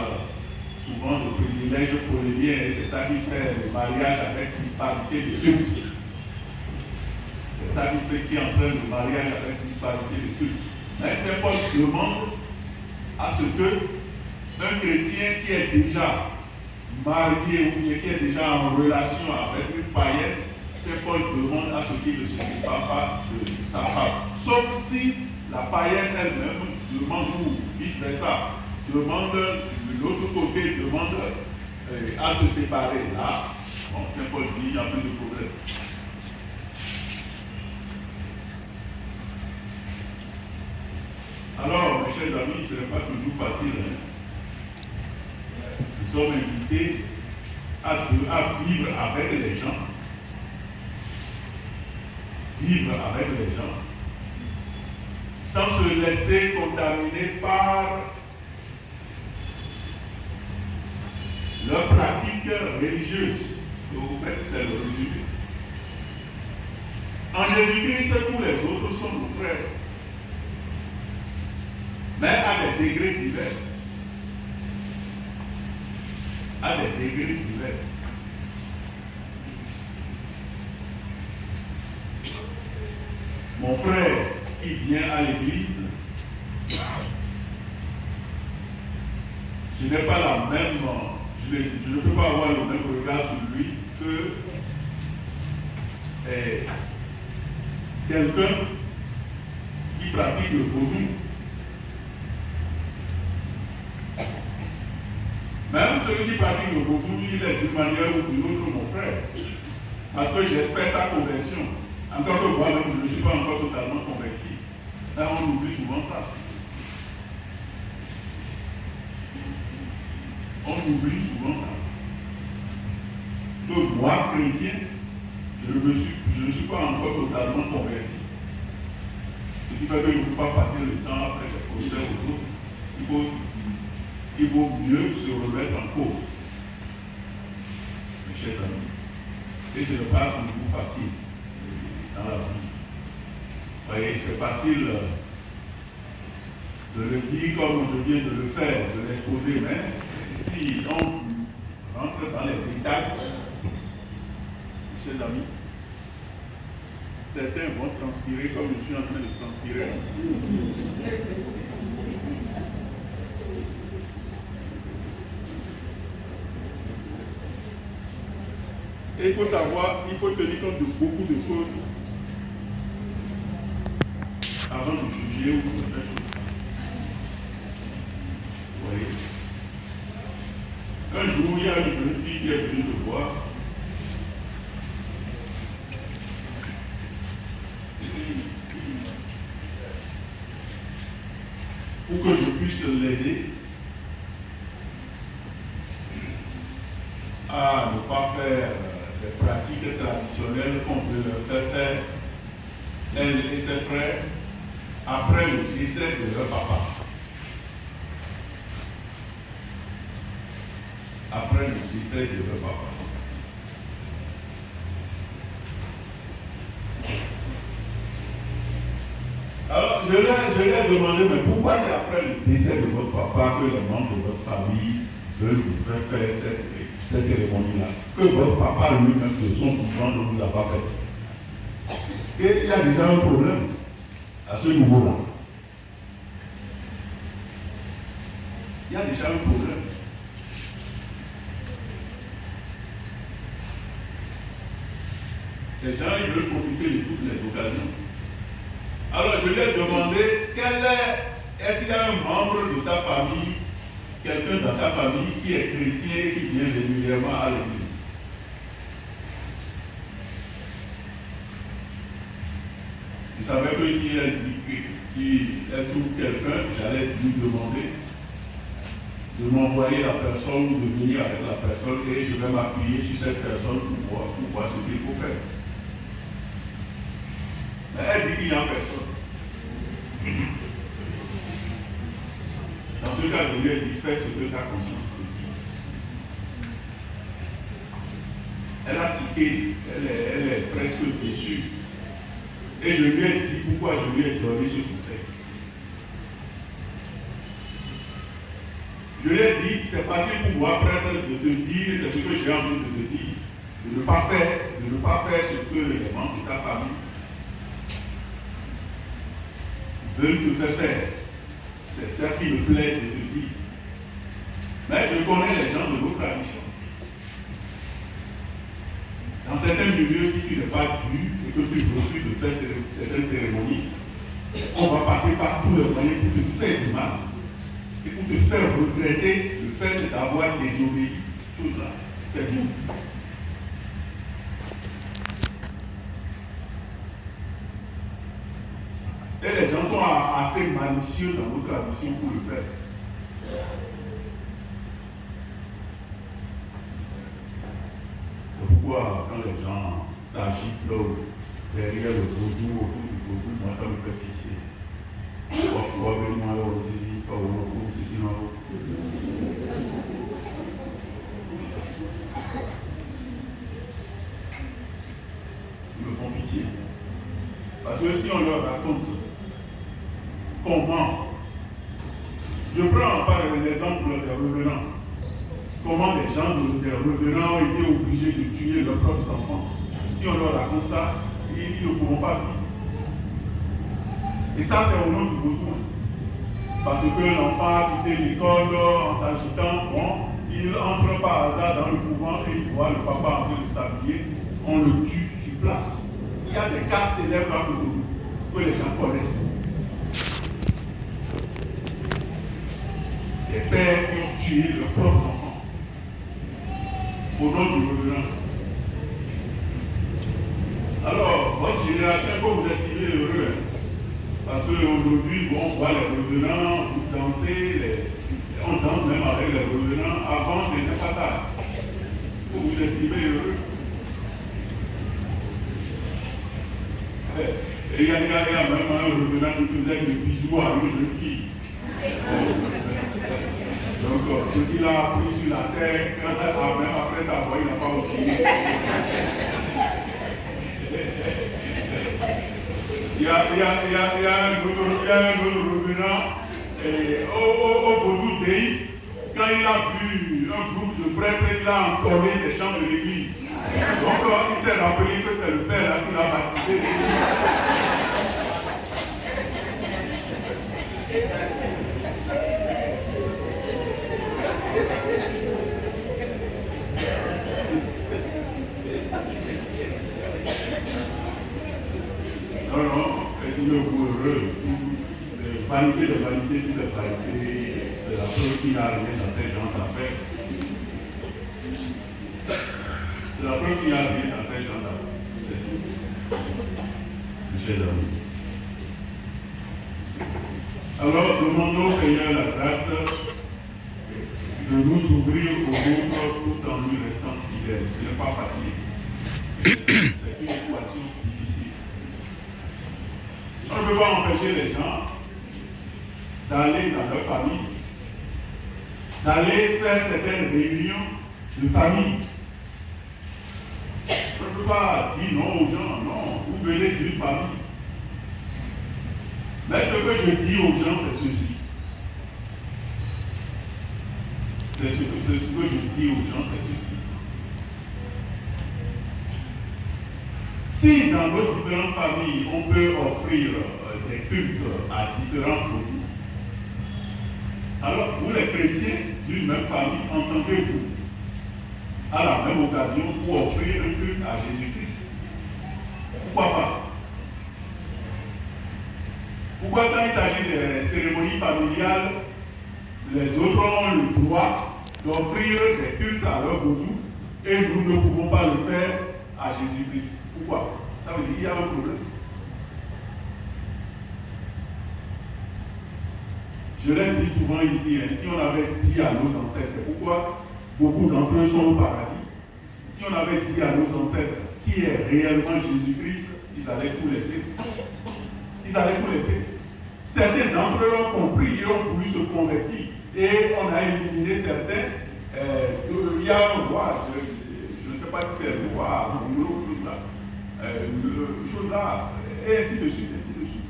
souvent de privilèges proléliens et c'est ça qui fait le mariage avec disparité de culte. C'est ça qui entraîne le mariage avec disparité de culte. Mais Saint Paul demande à ce que un chrétien qui est déjà marié ou bien qui est déjà en relation avec une païenne, Saint Paul demande à ce qu'il ne se sépare pas de sa femme. Sauf si la païenne elle-même demande, ou vice-versa, demande de l'autre côté, demande à se séparer. Là, bon, Saint Paul dit, il n'y a plus de problème. Alors, mes chers amis, ce n'est pas toujours facile. Nous sommes invités à vivre avec les gens. Vivre avec les gens. Sans se laisser contaminer par leur pratique religieuse. Que vous faites, c'est le religieux. En Jésus-Christ, tous les autres sont nos frères. Mais à des degrés divers. À des degrés divers. Mon frère qui vient à l'église, je n'ai pas la même, je ne peux pas avoir le même regard sur lui que quelqu'un qui pratique le vaudou. Même celui qui pratique le vaudou, il est d'une manière ou d'une autre mon frère. Parce que j'espère sa conversion. Encore que moi-même, je ne suis pas encore totalement converti. Là, on oublie souvent ça. On oublie souvent ça. Que moi, chrétien, je ne suis pas encore totalement converti. Ce qui fait que je ne peux pas passer le temps après les professeurs aux autres. Il vaut mieux se remettre en cause. Mes chers amis. Et ce n'est pas toujours facile dans la vie. Vous voyez, c'est facile de le dire comme je viens de le faire, de l'exposer, mais si on rentre dans les détails, chers amis, certains vont transpirer comme je suis en train de transpirer. Et il faut savoir, il faut tenir compte de beaucoup de choses avant de juger ou de faire chose. Vous voyez. Un jour, il y a une jeune fille qui est venue te voir. Pour que je puisse l'aider à ne pas faire des pratiques traditionnelles qu'on peut leur faire faire, elle et ses frères, après le décès de leur papa. Après le décès de leur papa. Alors, je lui ai demandé, mais pourquoi c'est après le décès de votre papa que les membres de votre famille veulent vous faire cette cérémonie-là, que votre papa lui-même de son vivant ne vous a pas fait. Et il y a déjà un problème à ce niveau-là. Il y a déjà un problème. Les gens, ils veulent profiter de toutes les occasions. Alors je lui ai demandé, est-ce qu'il y a un membre de ta famille, quelqu'un dans ta famille qui est chrétien et qui vient régulièrement à l'église? Je savais que si elle trouve quelqu'un, j'allais lui demander de m'envoyer la personne ou de venir avec la personne et je vais m'appuyer sur cette personne pour voir ce qu'il faut faire. Mais elle dit qu'il n'y a personne. Dans ce cas, je lui ai dit, fais ce que ta conscience te dit. Elle a tiqué, elle est presque déçue. Et je lui ai dit pourquoi je lui ai donné ce conseil. Je lui ai dit, c'est facile pour moi, prêtre, de te dire, c'est ce que j'ai envie de te dire, de ne pas faire ce que les membres de ta famille veulent te faire faire. C'est ça qui me plaît de te dire. Mais je connais les gens de nos traditions. Dans certains milieux, si tu n'es pas dû et que tu refuses de faire certaines cérémonies, on va passer par tous les moyens pour te faire du mal et pour te faire regretter le fait d'avoir désobéi. Tout ça, c'est tout. Et les gens sont assez malicieux dans nos traditions pour le faire. Pourquoi, quand les gens s'agitent derrière le vaudou, autour du vaudou, moi ça me fait pitié. Pourquoi venir là, on dit, pas au nom, c'est sinon. Ils me font pitié. Parce que si on leur raconte comment, je prends par l'exemple des revenants. Comment des gens, des revenants ont été obligés de tuer leurs propres enfants. Si on leur raconte ça, ils ne pourront pas vivre. Et ça, c'est au nom du vaudou. Parce que l'enfant a quitté l'école en s'agitant, bon, il entre par hasard dans le couvent et il voit le papa en train de s'habiller, on le tue sur place. Il y a des cas célèbres dans le vaudou que les gens connaissent. Des pères qui ont tué leurs propres enfants. Au nom du revenant. Alors, votre génération, il faut vous estimer heureux. Parce qu'aujourd'hui, bon, on voit les revenants, vous dansez, on danse même avec les revenants. Avant, ce n'était pas ça. Il faut vous estimer heureux. Et il y a même un revenant qui faisait des bisous à une jeune fille. Donc, ce qu'il a appris sur la terre, même après sa voix, il n'a pas oublié. Il y a un autre revenant au vaudou déiste. Quand il a vu un groupe de prêtres, il a entonné des chants de l'église. Donc, il s'est rappelé que c'est le père là qui l'a baptisé. Non, estimez-vous heureux. Vanité de vanité, toute la vanité, c'est la preuve qu'il n'a rien dans ces gens d'affaires. C'est la preuve qu'il n'a rien dans ces gens d'affaires. Chers amis. Alors, demandons au Seigneur la grâce de nous ouvrir au monde tout en lui restant fidèles. Ce n'est pas facile. C'est une équation difficile. On ne peut pas empêcher les gens d'aller dans leur famille, d'aller faire certaines réunions de famille. On ne peut pas dire non aux gens, non, vous venez d'une famille. Mais ce que je dis aux gens, c'est ceci. C'est ce que je dis aux gens, c'est ceci. Si dans nos différentes familles, on peut offrir des cultes à différents produits, alors vous les chrétiens d'une même famille, entendez-vous à la même occasion pour offrir un culte à Jésus-Christ. Pourquoi pas? Pourquoi quand il s'agit de cérémonies familiales, les autres ont le droit d'offrir des cultes à leur vaudou et nous ne pouvons pas le faire à Jésus-Christ? Pourquoi? Ça veut dire qu'il y a un problème. Je l'ai dit souvent ici, hein, si on avait dit à nos ancêtres, pourquoi beaucoup d'entre eux sont au paradis? Si on avait dit à nos ancêtres qui est réellement Jésus-Christ, ils allaient tout laisser. Ils allaient tout laisser. Certains d'entre eux ont compris et ont voulu se convertir. Et on a éliminé certains. Il y a un roi, je ne sais pas si c'est le roi, ou l'autre chose là. Le chose là, et ainsi de suite, ainsi de suite.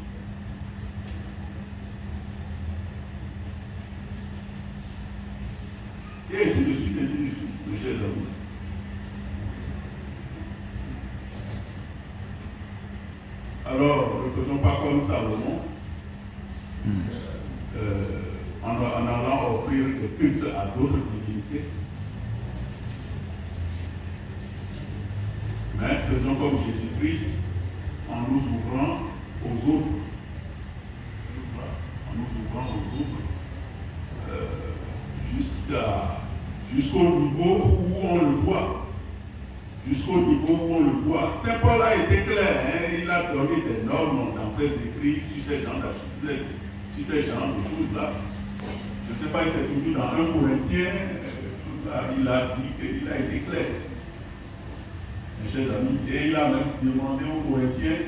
Et ainsi de suite, mes chers amis. Alors, ne faisons pas comme Salomon, en allant offrir des cultes à d'autres divinités. Mais faisons comme Jésus-Christ en nous ouvrant aux autres. En nous ouvrant aux autres. Jusqu'au niveau où on le voit. Jusqu'au niveau où on le voit. Saint Paul a été clair, hein, il a donné des normes dans ses écrits sur ces genres de choses-là. Je ne sais pas si c'est toujours dans 1 Corinthiens, il a dit qu'il a été clair. Mes chers amis, et il a même demandé aux Corinthiens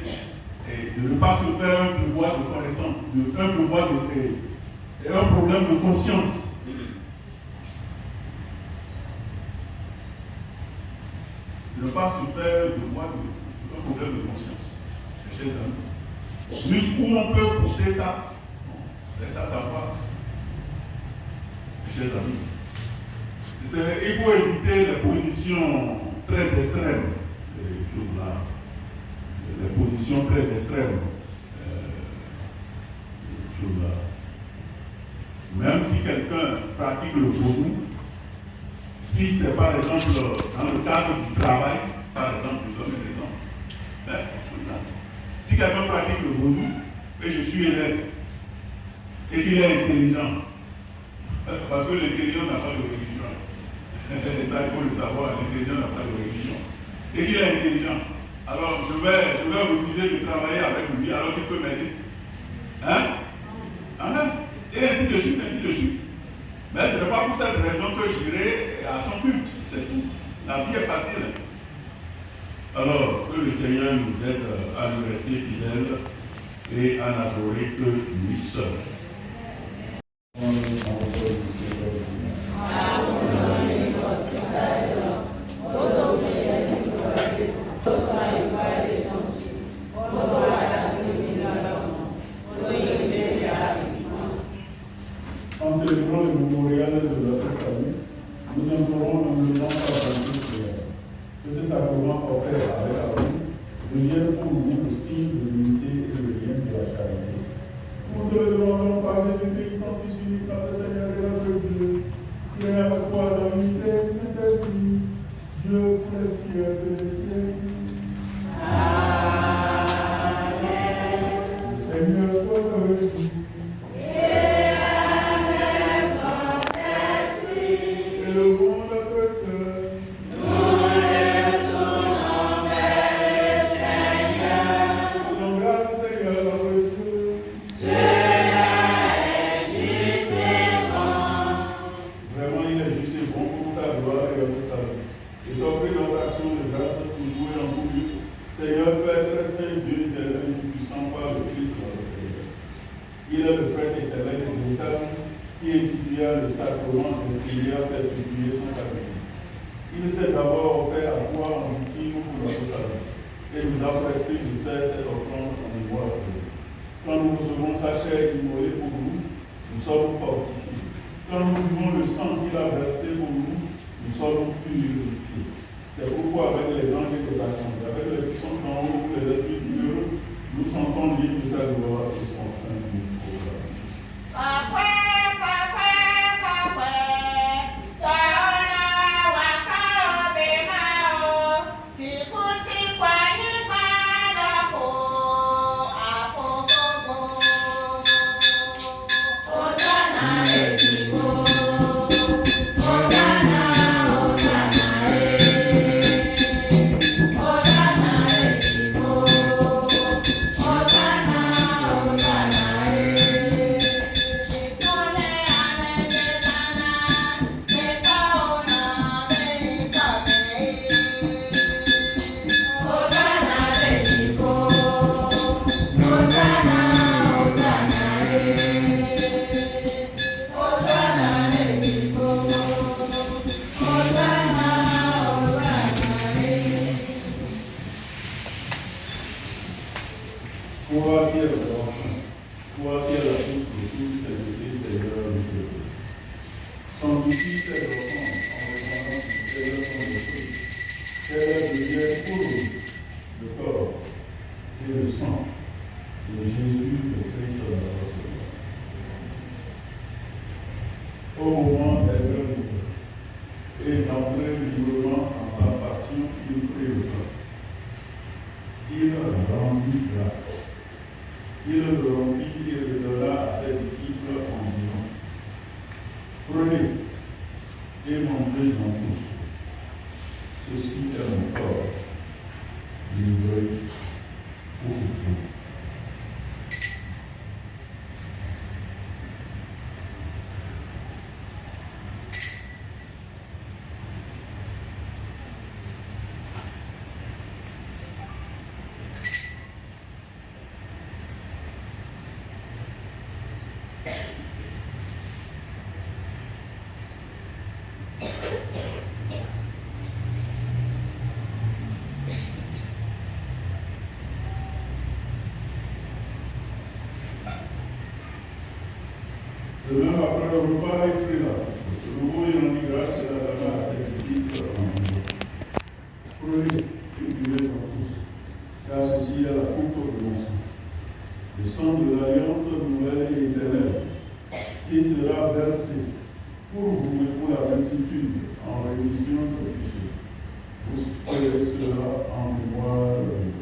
de ne pas se faire un devoir de connaissance, un devoir et un problème de conscience. De ne pas se faire devoir un problème de conscience. Mes chers amis, jusqu'où on peut pousser ça, reste à savoir. Mes chers amis, il faut éviter les positions très extrêmes. Les positions très extrêmes. Même si quelqu'un pratique le vaudou, si c'est par exemple dans le cadre du travail, par exemple, je donne un exemple. Si quelqu'un pratique le vaudou, et je suis élève, et qu'il est intelligent, parce que l'intelligent n'a pas de religion. Et ça, il faut le savoir, l'intelligent n'a pas de religion. Et qu'il est intelligent. Alors, je vais refuser de travailler avec lui, alors qu'il peut m'aider. Hein? Amen. Et ainsi de suite, ainsi de suite. Mais ce n'est pas pour cette raison que j'irai à son culte. C'est tout. La vie est facile. Alors, que le Seigneur nous aide à nous rester fidèles et à n'adorer que lui seul. En célébrant le mémorial de notre famille, nous implorons humblement par la prière que ce sacrement offert avec amour devienne pour nous le signe de l'unité et le lien de la charité. Nous te le demandons par Jésus-Christ, son Fils unique, notre Seigneur et notre Dieu, qui est à la croix dans l'unité du Saint-Esprit, Dieu pour les siècles des siècles. Le Seigneur soit avec vous. Il est le prêtre éternel et immortel qui institua le sacrement destiné à perpétuer son sacrifice. Il s'est d'abord offert à toi en victime pour notre salut et nous a prescrit de faire cette offrande en mémoire de lui. Quand nous recevons sa chair immolée pour nous, nous sommes fortifiés. Quand nous buvons le sang qu'il a versé pour nous, nous sommes purifiés. C'est pourquoi avec les anges et les archanges, avec les puissants en haut, les esprits bienheureux, nous chantons l'hymne de ta gloire et son saint nom. enfants. Toi qui es la source de tous ces étés, Seigneur, nous te prie. Sanctifie ces enfants en répandant sur tes enfants de feu. Qu'elle devienne pour nous le corps et le sang de Jésus, le Christ de la Passion. Au moment des heures et d'entrer librement en sa passion, il prit le pain. Il rendit grâce. Il le rompit et le donna à ses disciples en disant: Prenez et mangez-en tous. Ceci est mon corps, livré pour vous. De même, après le repas, il prit la coupe. De nouveau, il rendit grâce et la donna à ses disciples en disant: Prenez et buvez-en tous, car ceci est la coupe de mon sang, le sang de l'alliance nouvelle et éternelle, qui sera versé pour vous et pour la multitude en rémission de péchés. Vous ferez cela en mémoire de vous.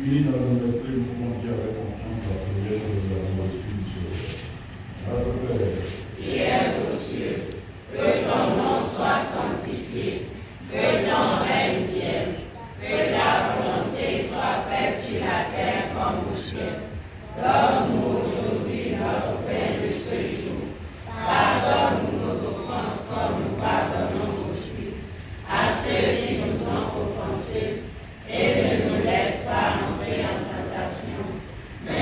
Unis dans un esprit, nous pouvons dire avec confiance la prière de la loi spirituelle. Notre Père, qui es aux cieux, que ton nom soit sanctifié, que ton règne vienne, que ta volonté soit faite sur la terre comme au ciel. Donne-nous aujourd'hui notre pain de ce jour. Pardonne-nous nos offenses comme nous pardonnons aussi à ceux qui nous ont offensés. Et ne nous laisse pas entrer en tentation, mais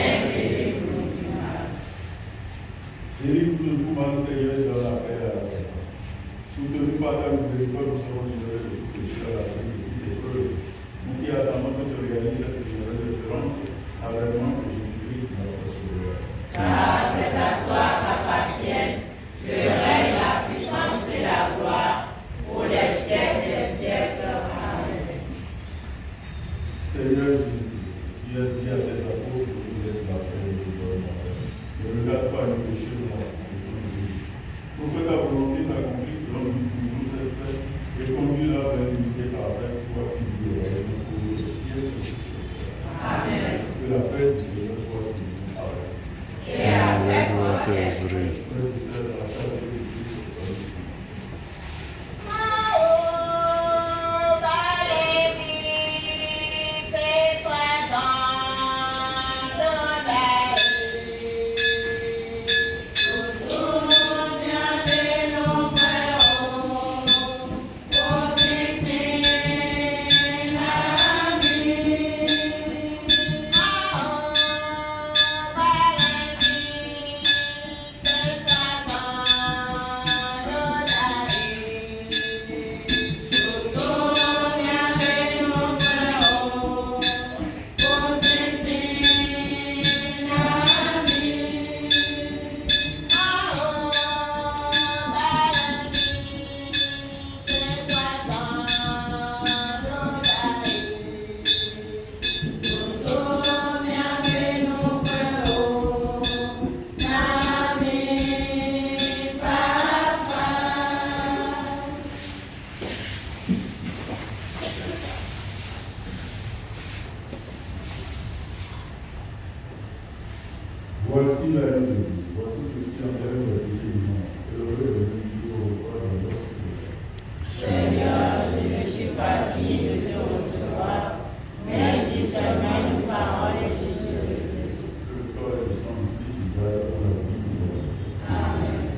série où nous pouvons essayer dans la paix. Soutenu par la miséricorde, nous serons libérés de tout péché à la fin de toute épreuve. Nous qui attendons que se réalise cette généreuse espérance, avènement de Jésus-Christ, notre Sauveur. Car c'est à toi qu'appartiennent le règne, la puissance et la gloire pour les siècles des siècles. Amen. Seigneur Jésus, qui a dit à tes apôtres que tu laisses la paix et tu donnes la paix. Ne regarde pas nos péchés de moi, pour que ta volonté s'accomplisse selon nous cette paix et conduis-la vers l'unité parfaite, soit qui vit au règne pour le siècle. Amen. Que la paix du Seigneur soit avec nous. Amen. Et avec votre esprit. Voici la vie de Dieu. Voici ce qui enlève le péché du monde. Et le vrai de Dieu au roi de notre Seigneur, je ne suis pas digne de te recevoir, mais dis seulement une parole et je serai guéri. Que le corps et le sang du Fils Israël pour la vie du monde. Amen.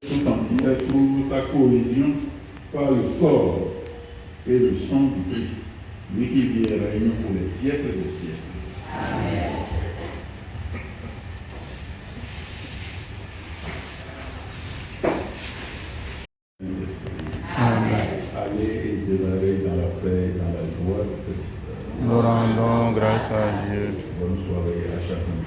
Tout entier, toute sa cohésion par le corps et le sang du Christ, lui qui vit et règne pour les siècles des siècles. Amen. Allez et demeurez dans la paix et dans la joie de Christ. Nous rendons grâce à Dieu. Bonne soirée à chacun.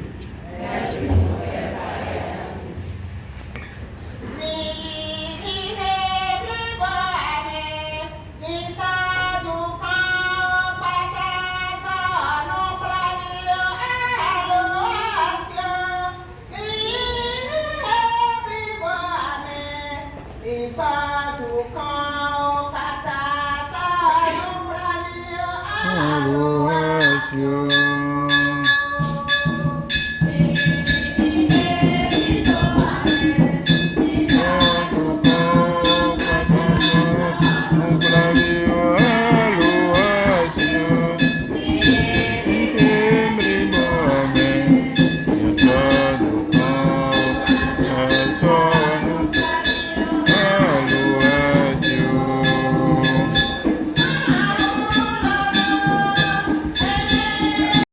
Adoration.